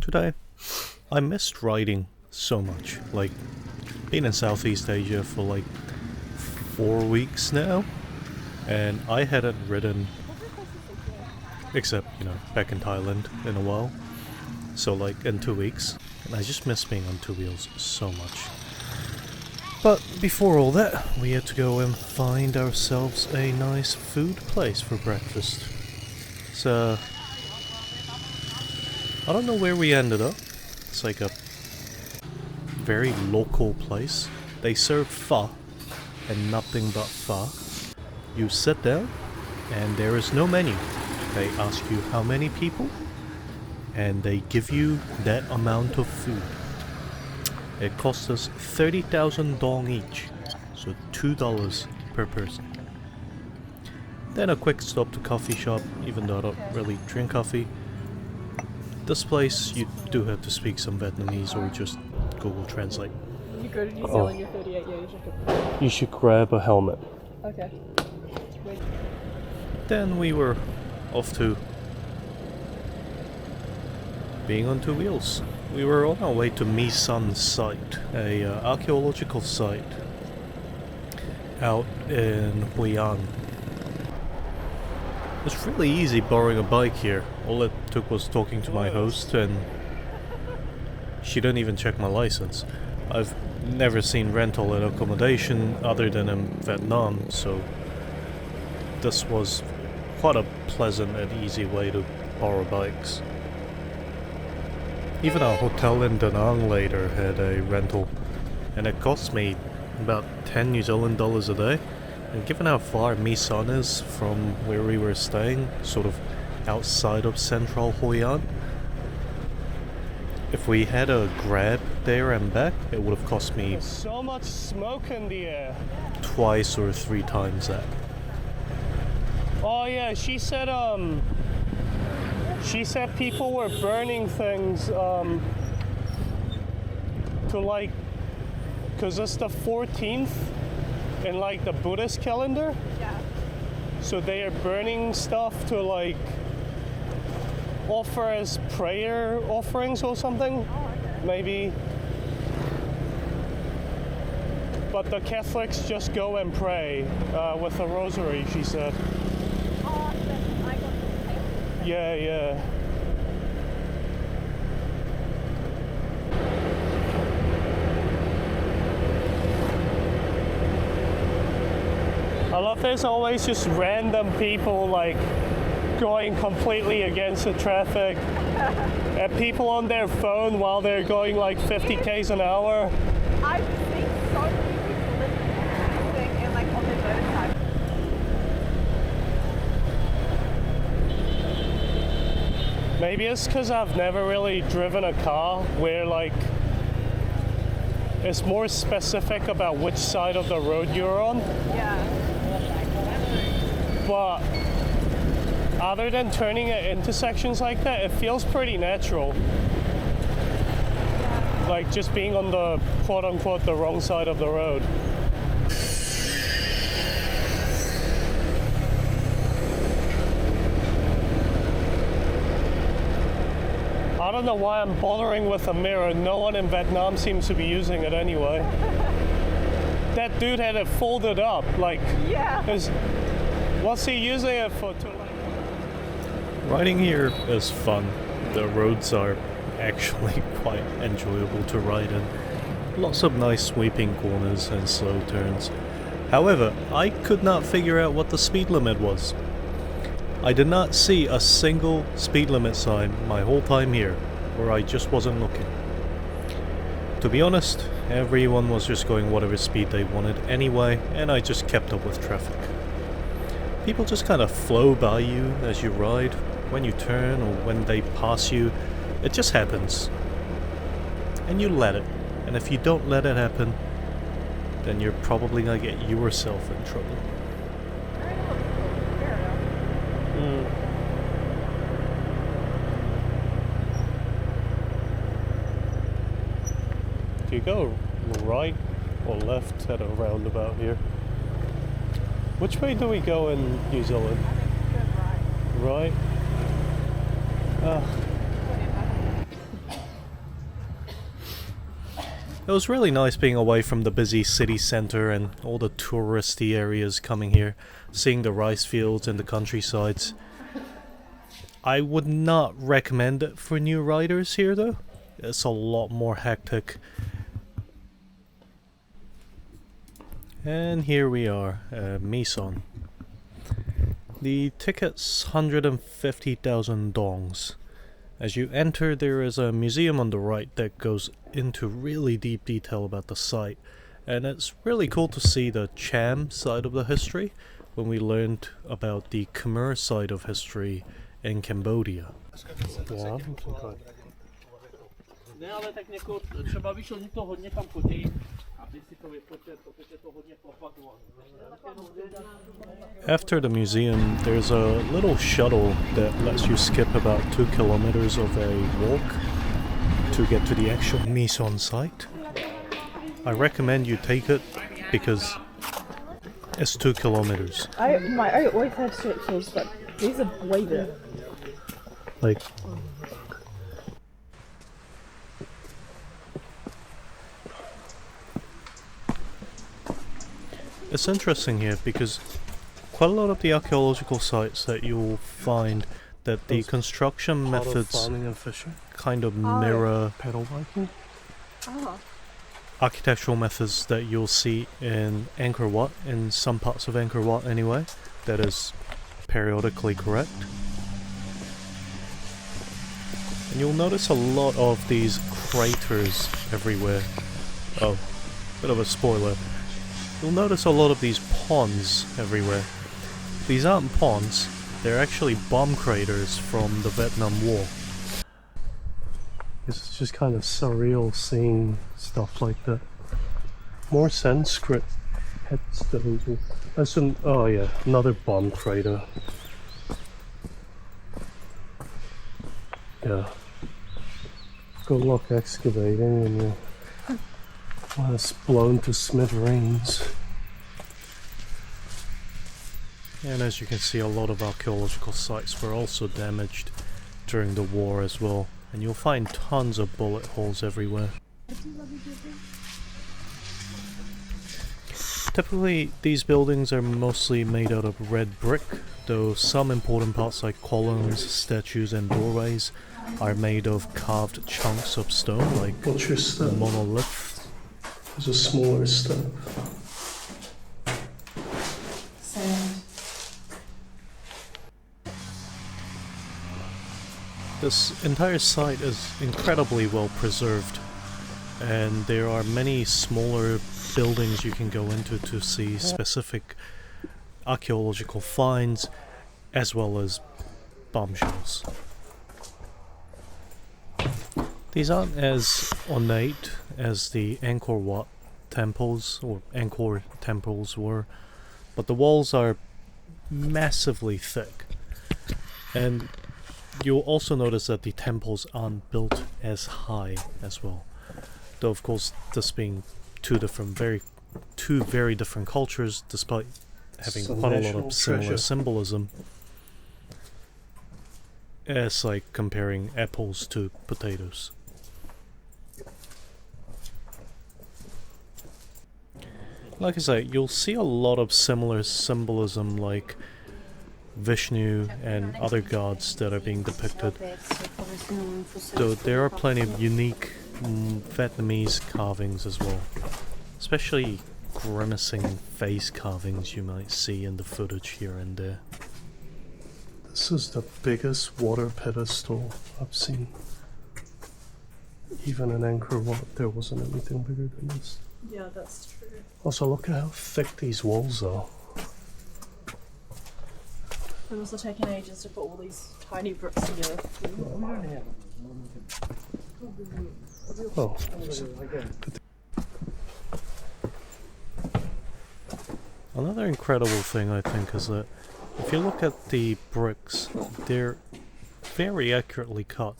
Today, I missed riding so much. Like, been in Southeast Asia for like 4 weeks now, and I hadn't ridden, except, back in Thailand in a while. So like in 2 weeks, and I just miss being on two wheels so much. But before all that, we had to go and find ourselves a nice food place for breakfast. So, I don't know where we ended up. It's like a very local place. They serve pho, and nothing but pho. You sit down, and there is no menu. They ask you how many people, and they give you that amount of food. It cost us 30,000 dong each, so $2 per person. Then a quick stop to coffee shop, even though I don't really drink coffee. This place, you do have to speak some Vietnamese or just Google Translate. You go to New Zealand, you're 38 years, You should grab a helmet. Okay. Wait. Then we were off to being on two wheels. We were on our way to Mi Sun site, a archaeological site out in Hoi An. It's really easy borrowing a bike here. All it took was talking to my host, and she didn't even check my license. I've never seen rental and accommodation other than in Vietnam, so this was quite a pleasant and easy way to borrow bikes. Even our hotel in Da Nang later had a rental, and it cost me about 10 New Zealand dollars a day. And given how far Mi Sun is from where we were staying, sort of outside of central Hoi An, if we had a Grab there and back, it would have cost me There's so much smoke in the air. twice or three times that. Oh yeah, she said people were burning things to like, cause it's the 14th in like the Buddhist calendar. Yeah. So they are burning stuff to like offer as prayer offerings or something. Oh, okay. Maybe. But the Catholics just go and pray with a rosary, she said. Oh, I got the Yeah, yeah. I love there's always just random people like going completely against the traffic and people on their phone while they're going like 50 k's an hour. I've seen so many people listening and like on their motorcycle. Maybe it's because I've never really driven a car where like it's more specific about which side of the road you're on. Yeah. But other than turning at intersections like that, it feels pretty natural. Like just being on the quote unquote the wrong side of the road. I don't know why I'm bothering with a mirror. No one in Vietnam seems to be using it anyway. That dude had it folded up. Like, Yeah. what's he using it for? Riding here is fun. The roads are actually quite enjoyable to ride in. Lots of nice sweeping corners and slow turns. However, I could not figure out what the speed limit was. I did not see a single speed limit sign my whole time here, or I just wasn't looking. To be honest, everyone was just going whatever speed they wanted anyway, and I just kept up with traffic. People just kind of flow by you as you ride, when you turn or when they pass you. It just happens. And you let it. And if you don't let it happen, then you're probably gonna get yourself in trouble. Do you go right or left at a roundabout here? Which way do we go in New Zealand? I think we go right. Right? It was really nice being away from the busy city center and all the touristy areas coming here, seeing the rice fields and the countrysides. I would not recommend it for new riders here though. It's a lot more hectic. And here we are, Mison. The ticket's 150,000 dongs. As you enter, there is a museum on the right that goes into really deep detail about the site, and it's really cool to see the Cham side of the history when we learned about the Khmer side of history in Cambodia. Yeah. Ne, ale tak jako třeba víš, oni to hodně tam chodí, aby si to vypočet, pokud je to hodně propagovat. After the museum, there's a little shuttle that lets you skip about 2 kilometers of a walk to get to the actual Mison site. I recommend you take it because it's 2 kilometers. I always have stretches, but these are way better. Like, it's interesting here because quite a lot of the archaeological sites that you'll find that the construction methods Farming and fishing. kind of mirror Pedal biking. Oh. architectural methods that you'll see in Angkor Wat, in some parts of Angkor Wat anyway. That is periodically correct. And you'll notice a lot of these craters everywhere. Oh, bit of a spoiler. You'll notice a lot of these ponds everywhere. These aren't ponds, they're actually bomb craters from the Vietnam War. It's just kind of surreal seeing stuff like that. More Sanskrit headstones. That's oh yeah, another bomb crater. Yeah. Good luck excavating and well, it's blown to smithereens. And as you can see, a lot of archaeological sites were also damaged during the war as well. And you'll find tons of bullet holes everywhere. Typically, these buildings are mostly made out of red brick, though some important parts like columns, statues and doorways are made of carved chunks of stone, like What's your step? monolith. There's a smaller step. Sand. This entire site is incredibly well preserved, and there are many smaller buildings you can go into to see specific archaeological finds, as well as bombshells. These aren't as ornate as the Angkor Wat temples, or Angkor temples were, but the walls are massively thick. And you'll also notice that the temples aren't built as high as well. Though of course this being two very different cultures, despite having Some quite a lot national of similar treasure. symbolism. It's like comparing apples to potatoes. Like I say, you'll see a lot of similar symbolism like Vishnu and other gods that are being depicted. Though there are plenty of unique Vietnamese carvings as well. Especially grimacing face carvings you might see in the footage here and there. This is the biggest water pedestal I've seen. Even in Angkor Wat, there wasn't anything bigger than this. Yeah, that's true. Also, look at how thick these walls are. It must have taken ages to put all these tiny bricks together. Oh, Another incredible thing I think is that if you look at the bricks, they're very accurately cut.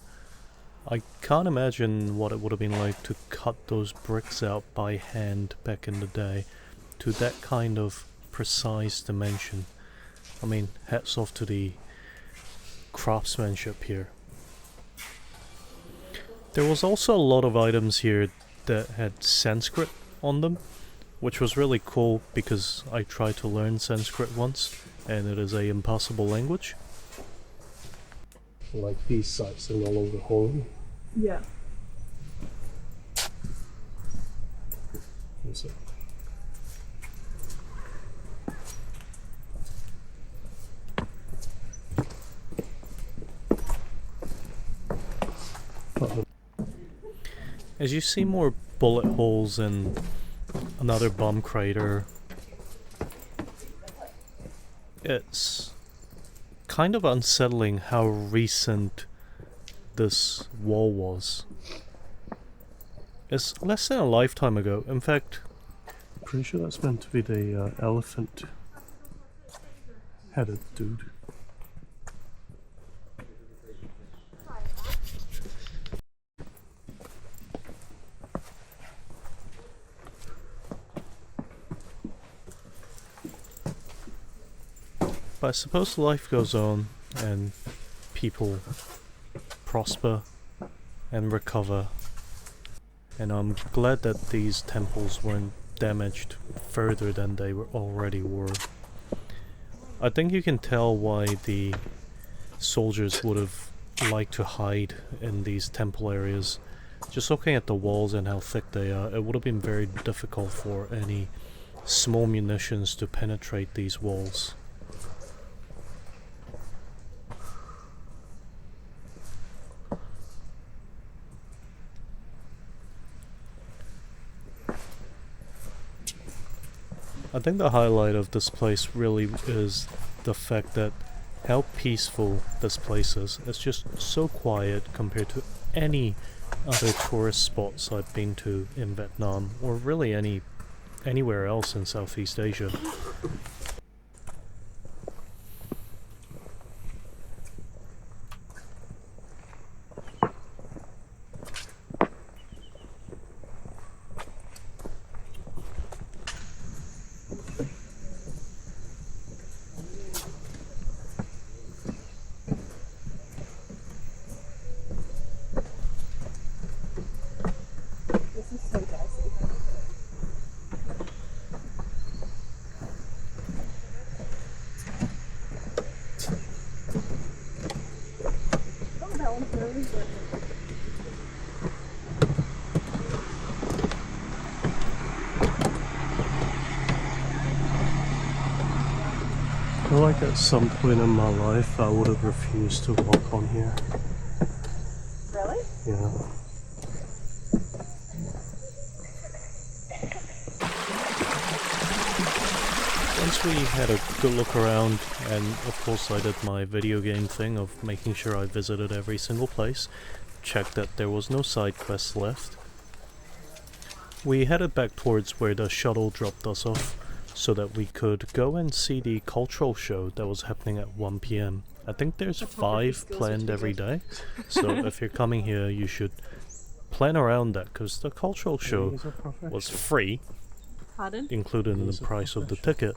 I can't imagine what it would have been like to cut those bricks out by hand back in the day to that kind of precise dimension. I mean, hats off to the craftsmanship here. There was also a lot of items here that had Sanskrit on them, which was really cool because I tried to learn Sanskrit once, and it is a impossible language. Like these sites are all over Holland. Yeah. So. As you see more bullet holes in another bomb crater, it's kind of unsettling how recent this wall was. It's less than a lifetime ago. In fact, I'm pretty sure that's meant to be the elephant-headed dude. But I suppose life goes on and people prosper and recover, and I'm glad that these temples weren't damaged further than they already were. I think you can tell why the soldiers would have liked to hide in these temple areas. Just looking at the walls and how thick they are, it would have been very difficult for any small munitions to penetrate these walls. I think the highlight of this place really is the fact that how peaceful this place is. It's just so quiet compared to any other tourist spots I've been to in Vietnam, or really anywhere else in Southeast Asia. This is so dicey. Oh, that one's really good. I feel like at some point in my life I would have refused to walk on here. Really? Yeah. Once we had a good look around, and of course I did my video game thing of making sure I visited every single place, checked that there was no side quests left, we headed back towards where the shuttle dropped us off so that we could go and see the cultural show that was happening at 1 PM. I think there's 5 planned every day, so if you're coming here you should plan around that, because the cultural show was free, Pardon? included in the price of the ticket,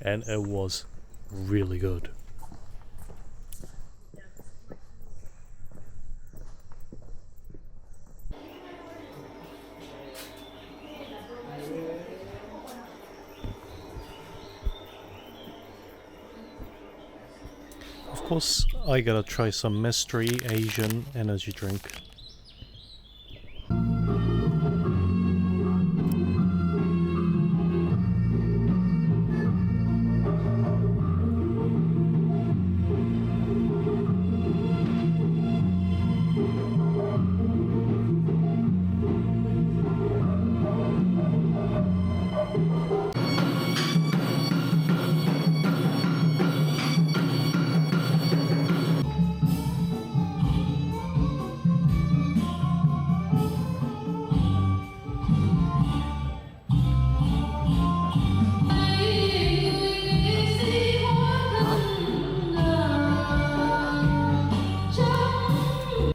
and it was really good. Of course, I gotta try some mystery Asian energy drink.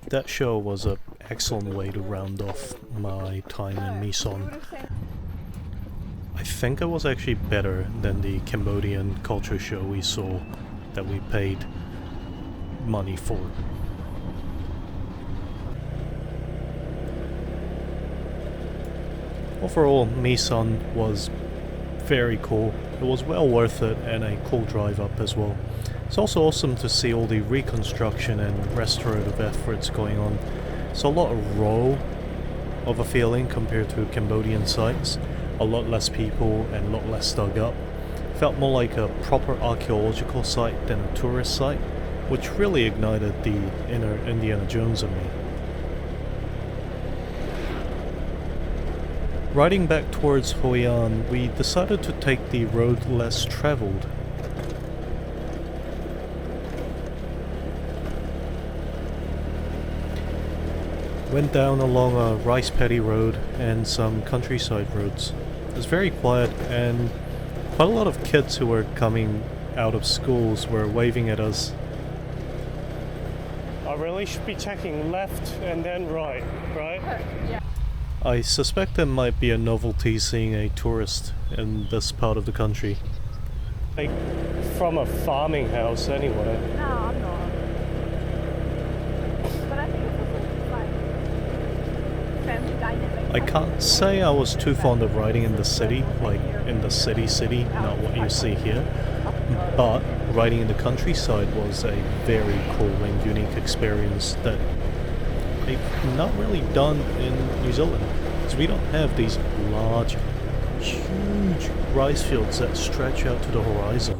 That show was an excellent way to round off my time in Mison. I think it was actually better than the Cambodian culture show we saw that we paid money for. Overall, Misan was very cool. It was well worth it and a cool drive up as well. It's also awesome to see all the reconstruction and restorative efforts going on. It's a lot raw of a feeling compared to Cambodian sites. A lot less people and a lot less dug up. Felt more like a proper archaeological site than a tourist site, which really ignited the inner Indiana Jones in me. Riding back towards Hoi An, we decided to take the road less traveled. Went down along a rice paddy road and some countryside roads. It was very quiet and quite a lot of kids who were coming out of schools were waving at us. I really should be checking left and then right, right? Yeah. I suspect it might be a novelty seeing a tourist in this part of the country. Like from a farming house anyway. No, I'm not. But I think it's also like family dynamic. I can't say I was too fond of riding in the city, like in the city, not what you see here. But riding in the countryside was a very cool and unique experience that I've not really done in New Zealand. Because we don't have these large, huge rice fields that stretch out to the horizon.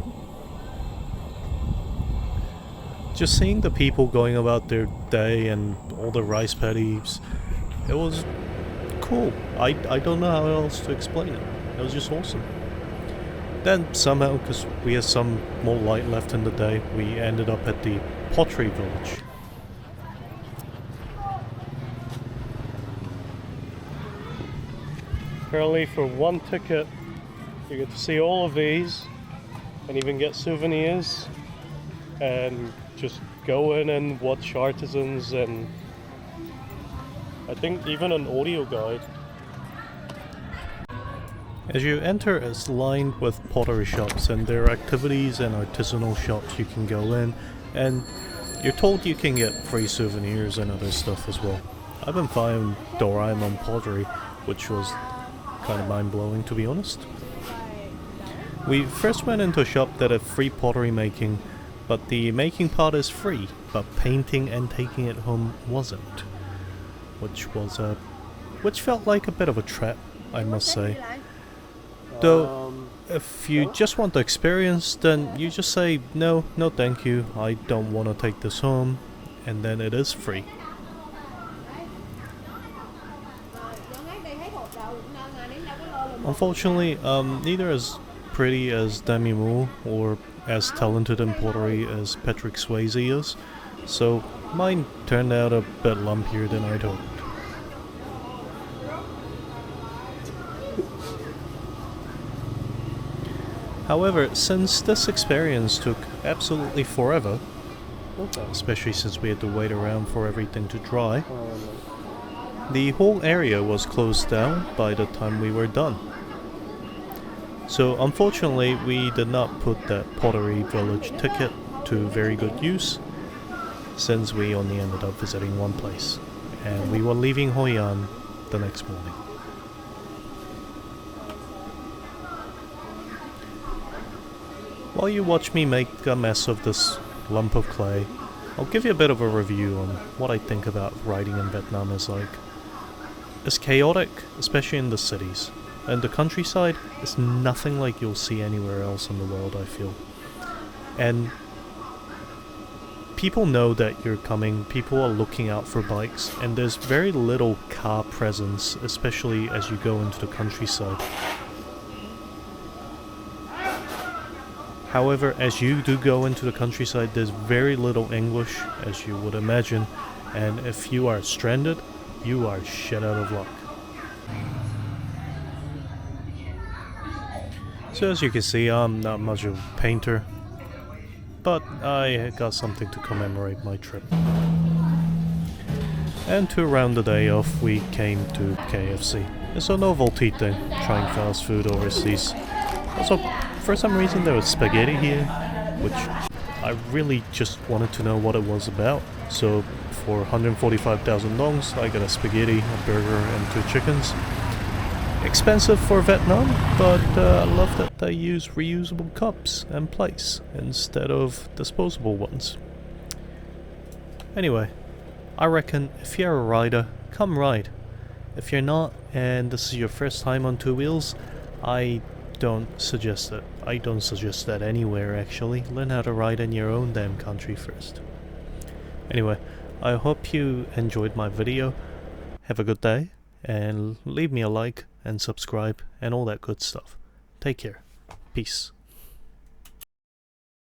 Just seeing the people going about their day and all the rice paddies, it was cool. I don't know how else to explain it. It was just awesome. Then somehow, because we had some more light left in the day, we ended up at the pottery village. Apparently for one ticket you get to see all of these and even get souvenirs and just go in and watch artisans and I think even an audio guide. As you enter, it's lined with pottery shops and there are activities and artisanal shops you can go in, and you're told you can get free souvenirs and other stuff as well. I've been finding Doraemon pottery, which was kind of mind-blowing to be honest. We first went into a shop that had free pottery making, but the making part is free, but painting and taking it home wasn't. Which felt like a bit of a trap, I must say. Though, if you just want the experience, then you just say, no thank you, I don't want to take this home, and then it is free. Unfortunately, neither as pretty as Demi Moore or as talented in pottery as Patrick Swayze is, so mine turned out a bit lumpier than I'd hoped. However, since this experience took absolutely forever, especially since we had to wait around for everything to dry, the whole area was closed down by the time we were done. So unfortunately we did not put that Pottery Village ticket to very good use, since we only ended up visiting one place, and we were leaving Hoi An the next morning. While you watch me make a mess of this lump of clay, I'll give you a bit of a review on what I think about riding in Vietnam is like. It's chaotic, especially in the cities, and the countryside is nothing like you'll see anywhere else in the world, I feel. And people know that you're coming, people are looking out for bikes, and there's very little car presence, especially as you go into the countryside. However, as you do go into the countryside, there's very little English, as you would imagine, and if you are stranded, you are shit out of luck. So as you can see, I'm not much of a painter, but I got something to commemorate my trip. And to round the day off, we came to KFC. It's a novelty thing, trying fast food overseas. Also, for some reason there was spaghetti here, which I really just wanted to know what it was about. So for 145,000 dongs, I got a spaghetti, a burger, and 2 chickens. Expensive for Vietnam, but I love that they use reusable cups and plates instead of disposable ones. Anyway, I reckon if you're a rider, come ride. If you're not, and this is your first time on two wheels, I don't suggest it. I don't suggest that anywhere actually. Learn how to ride in your own damn country first. Anyway, I hope you enjoyed my video. Have a good day, and leave me a like and subscribe and all that good stuff. Take care. Peace.